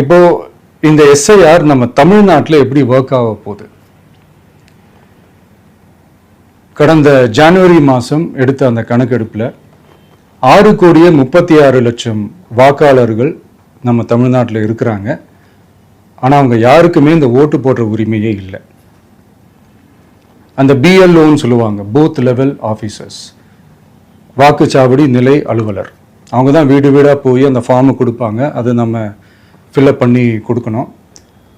இப்போ இந்த எஸ்ஐஆர் நம்ம தமிழ்நாட்டில் எப்படி ஒர்க் ஆக போகுது? கடந்த ஜனவரி மாதம் எடுத்த அந்த கணக்கெடுப்பில் 6,36,00,000 வாக்காளர்கள் நம்ம தமிழ்நாட்டில் இருக்கிறாங்க. ஆனால் அவங்க யாருக்குமே இந்த ஓட்டு போடுற உரிமையே இல்லை. அந்த பிஎல்ஓன்னு சொல்லுவாங்க, பூத் லெவல் ஆஃபீஸர்ஸ், வாக்குச்சாவடி நிலை அலுவலர். அவங்க தான் வீடு வீடாக போய் அந்த ஃபார்மை கொடுப்பாங்க. அதை நம்ம ஃபில்அப் பண்ணி கொடுக்கணும்.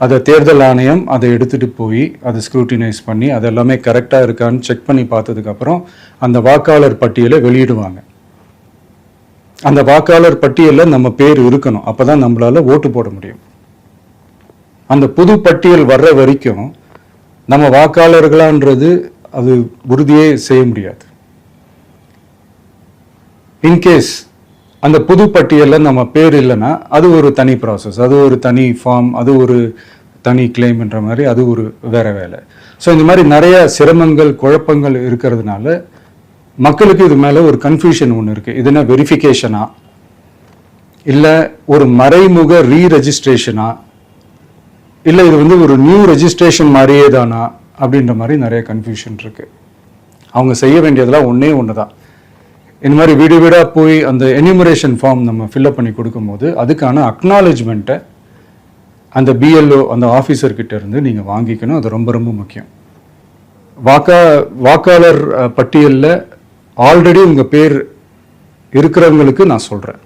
அதை தேர்தல் ஆணையம் அதை எடுத்துகிட்டு போய் அதை ஸ்க்ரூட்டினைஸ் பண்ணி அது எல்லாமே கரெக்டாக இருக்கான்னு செக் பண்ணி பார்த்ததுக்கப்புறம் அந்த வாக்காளர் பட்டியலை வெளியிடுவாங்க. அந்த வாக்காளர் பட்டியலில் நம்ம பேர் இருக்கணும். அப்போ தான் நம்மளால் ஓட்டு போட முடியும். அந்த புது பட்டியல் வர்ற வரைக்கும் நம்ம வாக்காளர்களான்றது அது உறுதியே செய்ய முடியாது. இன்கேஸ் அந்த புது பட்டியலில் நம்ம பேர் இல்லைன்னா அது ஒரு தனி ப்ராசஸ், அது ஒரு தனி ஃபார்ம், அது ஒரு தனி கிளைம்ன்ற மாதிரி அது ஒரு வேற வேலை. ஸோ இந்த மாதிரி நிறைய சிரமங்கள் குழப்பங்கள் இருக்கிறதுனால மக்களுக்கு இது மேலே ஒரு கன்ஃபியூஷன் ஒன்று இருக்குது. இது என்ன வெரிஃபிகேஷனா இல்லை ஒரு மறைமுக ரீரெஜிஸ்ட்ரேஷனா இல்லை இது வந்து ஒரு நியூ ரெஜிஸ்ட்ரேஷன் மாதிரியே தானா அப்படின்ற மாதிரி நிறைய கன்ஃபியூஷன் இருக்குது. அவங்க செய்ய வேண்டியதெல்லாம் ஒன்று தான். இந்த மாதிரி வீடு வீடாக போய் அந்த எனிமரேஷன் ஃபார்ம் நம்ம ஃபில்அப் பண்ணி கொடுக்கும்போது அதுக்கான அக்னாலேஜ்மெண்ட்டை அந்த பிஎல்ஓ அந்த ஆஃபீஸர்கிட்ட இருந்து நீங்கள் வாங்கிக்கணும். அது ரொம்ப ரொம்ப முக்கியம். வாக்காளர் பட்டியலில் ஆல்ரெடி உங்கள் பேர் இருக்கிறவங்களுக்கு நான் சொல்கிறேன்,